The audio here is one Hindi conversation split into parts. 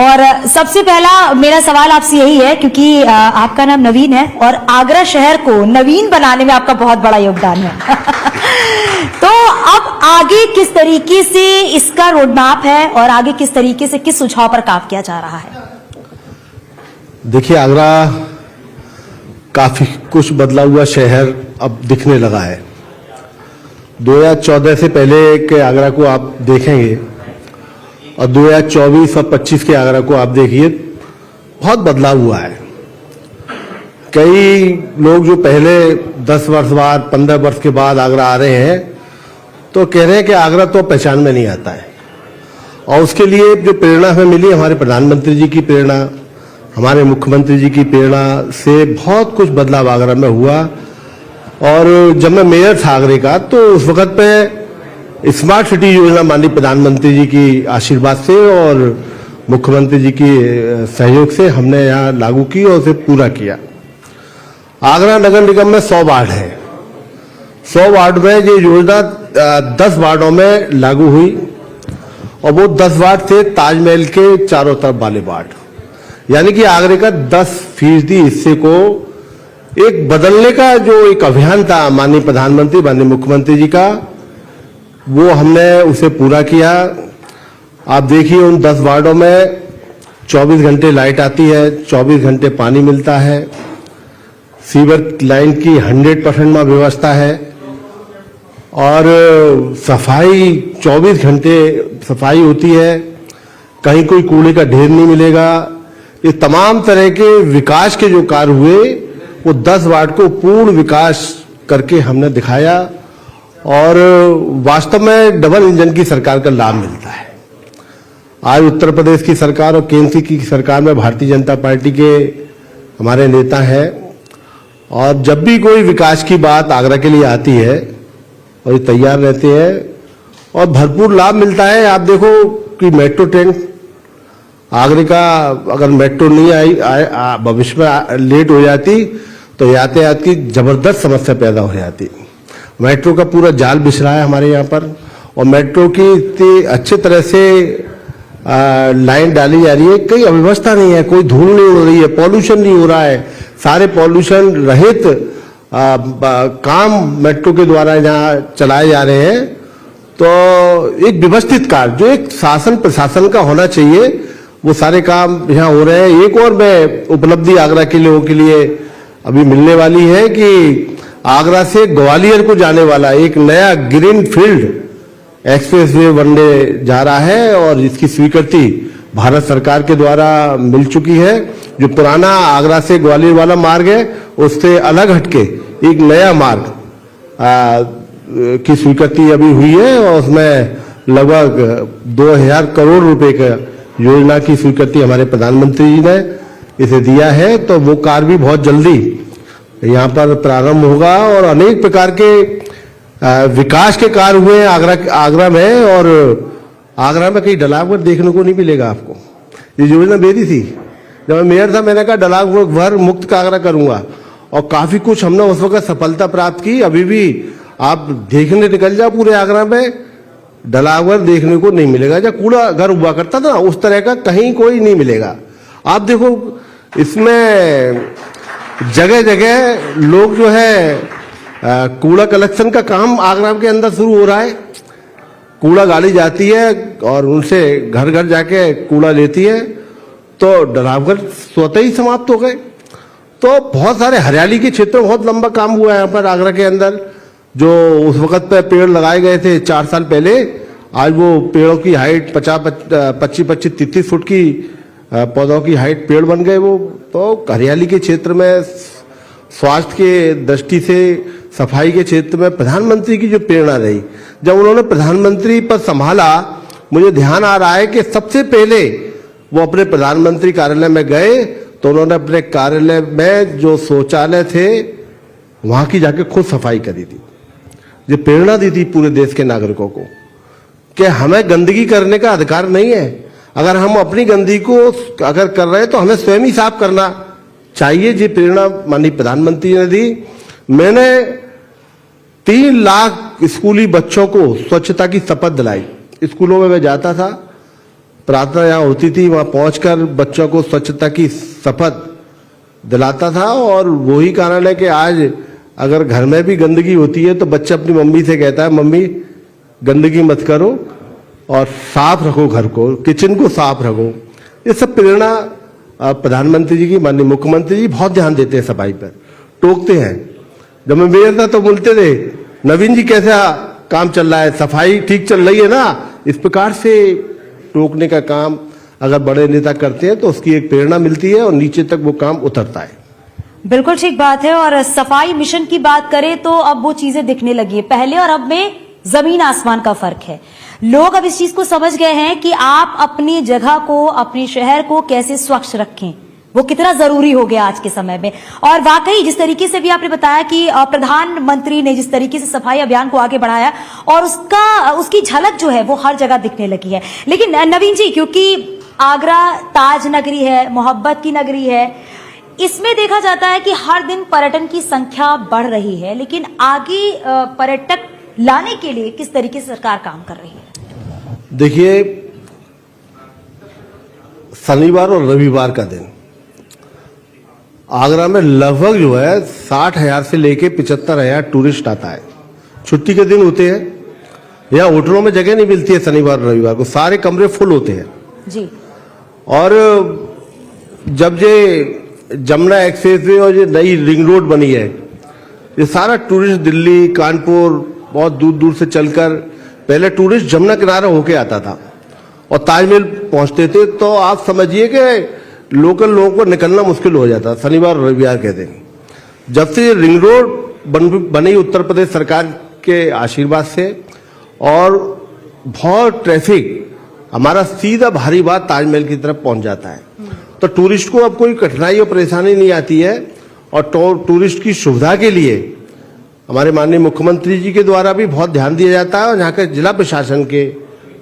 और सबसे पहला मेरा सवाल आपसे यही है, क्योंकि आपका नाम नवीन है और आगरा शहर को नवीन बनाने में आपका बहुत बड़ा योगदान है। तो अब आगे किस तरीके से इसका रोडमैप है और आगे किस तरीके से किस सुझाव पर काम किया जा रहा है? देखिए, आगरा काफी कुछ बदला हुआ शहर अब दिखने लगा है। 2014 से पहले के आगरा को आप देखेंगे और 2024 और 25 के आगरा को आप देखिए, बहुत बदलाव हुआ है। कई लोग जो पहले 10 वर्ष बाद 15 वर्ष के बाद आगरा आ रहे हैं तो कह रहे हैं कि आगरा तो पहचान में नहीं आता है। और उसके लिए जो प्रेरणा हमें मिली, हमारे प्रधानमंत्री जी की प्रेरणा, हमारे मुख्यमंत्री जी की प्रेरणा से बहुत कुछ बदलाव आगरा में हुआ। और जब मैं मेयर था आगरे का, तो उस वक्त पे स्मार्ट सिटी योजना माननीय प्रधानमंत्री जी की आशीर्वाद से और मुख्यमंत्री जी की सहयोग से हमने यहाँ लागू की और उसे पूरा किया। आगरा नगर निगम में 100 वार्ड है। 100 वार्ड में ये योजना 10 वार्डों में लागू हुई और वो 10 वार्ड थे ताजमहल के चारों तरफ वाले वार्ड, यानी कि आगरे का 10% हिस्से को एक बदलने का जो एक अभियान था माननीय प्रधानमंत्री माननीय मुख्यमंत्री जी का, वो हमने उसे पूरा किया। आप देखिए, उन 10 वार्डों में 24 घंटे लाइट आती है, 24 घंटे पानी मिलता है, सीवर लाइन की 100% में व्यवस्था है और सफाई 24 घंटे सफाई होती है। कहीं कोई कूड़े का ढेर नहीं मिलेगा। ये तमाम तरह के विकास के जो कार्य हुए, वो 10 वार्ड को पूर्ण विकास करके हमने दिखाया और वास्तव में डबल इंजन की सरकार का लाभ मिलता है। आज उत्तर प्रदेश की सरकार और केंद्र की सरकार में भारतीय जनता पार्टी के हमारे नेता हैं और जब भी कोई विकास की बात आगरा के लिए आती है और ये तैयार रहते हैं और भरपूर लाभ मिलता है। आप देखो कि मेट्रो ट्रेन आगरे का, अगर मेट्रो नहीं आई भविष्य में लेट हो जाती तो यातायात की जबरदस्त समस्या पैदा हो जाती। मेट्रो का पूरा जाल बिछ रहा है हमारे यहाँ पर और मेट्रो की इतनी अच्छे तरह से लाइन डाली जा रही है, कोई अव्यवस्था नहीं है, कोई धूल नहीं हो रही है, पॉल्यूशन नहीं हो रहा है, सारे पॉल्यूशन रहित काम मेट्रो के द्वारा यहाँ चलाए जा रहे हैं। तो एक व्यवस्थित कार्य जो एक शासन प्रशासन का होना चाहिए, वो सारे काम यहाँ हो रहे हैं। एक और मैं उपलब्धि आगरा के लोगों के लिए अभी मिलने वाली है कि आगरा से ग्वालियर को जाने वाला एक नया ग्रीन फील्ड एक्सप्रेसवे बनने जा रहा है और इसकी स्वीकृति भारत सरकार के द्वारा मिल चुकी है। जो पुराना आगरा से ग्वालियर वाला मार्ग है, उससे अलग हटके एक नया मार्ग की स्वीकृति अभी हुई है और उसमें लगभग 2000 करोड़ रुपए का योजना की स्वीकृति हमारे प्रधानमंत्री जी ने इसे दिया है। तो वो कार्य भी बहुत जल्दी यहाँ पर प्रारंभ होगा और अनेक प्रकार के विकास के कार्य हुए आगरा में। और आगरा में कहीं डलावर देखने को नहीं मिलेगा आपको। ये योजना मेरी थी, जब मैं मेयर था मैंने कहा डलावर मुक्त का आगरा करूंगा और काफी कुछ हमने उस वक्त सफलता प्राप्त की। अभी भी आप देखने निकल जाओ पूरे आगरा में, डलावर देखने को नहीं मिलेगा। जब कूड़ा घर हुआ करता था उस तरह का कहीं कोई नहीं मिलेगा। आप देखो, इसमें जगह जगह लोग जो है कूड़ा कलेक्शन का काम आगरा के अंदर शुरू हो रहा है। कूड़ा गाड़ी जाती है और उनसे घर घर जाके कूड़ा लेती है, तो डलावर स्वतः ही समाप्त हो गए। तो बहुत सारे हरियाली के क्षेत्र में बहुत लंबा काम हुआ है यहाँ पर आगरा के अंदर। जो उस वक्त पे पेड़ लगाए गए थे 4 साल पहले, आज वो पेड़ों की हाइट 25-30 फुट की पौधों की हाइट पेड़ बन गए वो। तो हरियाली के क्षेत्र में, स्वास्थ्य के दृष्टि से, सफाई के क्षेत्र में प्रधानमंत्री की जो प्रेरणा रही, जब उन्होंने प्रधानमंत्री पद संभाला, मुझे ध्यान आ रहा है कि सबसे पहले वो अपने प्रधानमंत्री कार्यालय में गए तो उन्होंने अपने कार्यालय में जो शौचालय थे वहां की जाके खुद सफाई करी थी। ये प्रेरणा दी थी पूरे देश के नागरिकों को कि हमें गंदगी करने का अधिकार नहीं है। अगर हम अपनी गंदगी को अगर कर रहे हैं तो हमें स्वयं ही साफ करना चाहिए। ये प्रेरणा माननीय प्रधानमंत्री ने दी। मैंने 3 लाख स्कूली बच्चों को स्वच्छता की शपथ दिलाई। स्कूलों में मैं जाता था, प्रार्थना यहाँ होती थी, वहाँ पहुंचकर बच्चों को स्वच्छता की शपथ दिलाता था। और वही कारण है कि आज अगर घर में भी गंदगी होती है तो बच्चा अपनी मम्मी से कहता है, मम्मी गंदगी मत करो और साफ रखो घर को, किचन को साफ रखो। ये सब प्रेरणा प्रधानमंत्री जी की, माननीय मुख्यमंत्री जी बहुत ध्यान देते हैं सफाई पर, टोकते हैं। जब मैं मेयर था तो बोलते थे, नवीन जी कैसा काम चल रहा है, सफाई ठीक चल रही है ना। इस प्रकार से टोकने का काम अगर बड़े नेता करते हैं तो उसकी एक प्रेरणा मिलती है और नीचे तक वो काम उतरता है। बिल्कुल ठीक बात है। और सफाई मिशन की बात करें तो अब वो चीजें दिखने लगी है, पहले और अब में जमीन आसमान का फर्क है। लोग अब इस चीज को समझ गए हैं कि आप अपनी जगह को, अपने शहर को कैसे स्वच्छ रखें, वो कितना जरूरी हो गया आज के समय में। और वाकई जिस तरीके से भी आपने बताया कि प्रधानमंत्री ने जिस तरीके से सफाई अभियान को आगे बढ़ाया और उसकी झलक जो है वो हर जगह दिखने लगी है। लेकिन नवीन जी, क्योंकि आगरा ताज नगरी है, मोहब्बत की नगरी है, इसमें देखा जाता है कि हर दिन पर्यटन की संख्या बढ़ रही है, लेकिन आगे पर्यटक लाने के लिए किस तरीके से सरकार काम कर रही है? देखिए, शनिवार और रविवार का दिन आगरा में लगभग जो है 60,000 से लेके 75,000 टूरिस्ट आता है। छुट्टी के दिन होते हैं, यहाँ होटलों में जगह नहीं मिलती है शनिवार और रविवार को, सारे कमरे फुल होते हैं जी। और जब ये जमुना एक्सप्रेस वे और ये नई रिंग रोड बनी है, ये सारा टूरिस्ट दिल्ली, कानपुर, बहुत दूर दूर से चलकर, पहले टूरिस्ट जमुना किनारा होके आता था और ताजमहल पहुंचते थे। तो आप समझिए कि लोकल लोगों को निकलना मुश्किल हो जाता शनिवार और रविवार के दिन। जब से ये रिंग रोड बनी उत्तर प्रदेश सरकार के आशीर्वाद से, और बहुत ट्रैफिक हमारा सीधा भारी बात ताजमहल की तरफ पहुंच जाता है, तो टूरिस्ट को अब कोई कठिनाई और परेशानी नहीं आती है। और टूरिस्ट की सुविधा के लिए हमारे माननीय मुख्यमंत्री जी के द्वारा भी बहुत ध्यान दिया जाता है और यहाँ के जिला प्रशासन के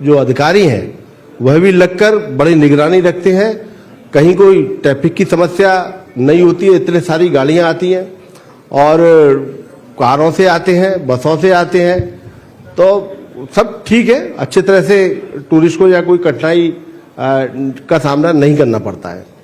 जो अधिकारी हैं वह भी लगकर बड़ी निगरानी रखते हैं। कहीं कोई ट्रैफिक की समस्या नहीं होती है, इतने सारी गाड़ियां आती हैं और कारों से आते हैं, बसों से आते हैं, तो सब ठीक है, अच्छी तरह से टूरिस्ट को या कोई कठिनाई का सामना नहीं करना पड़ता है।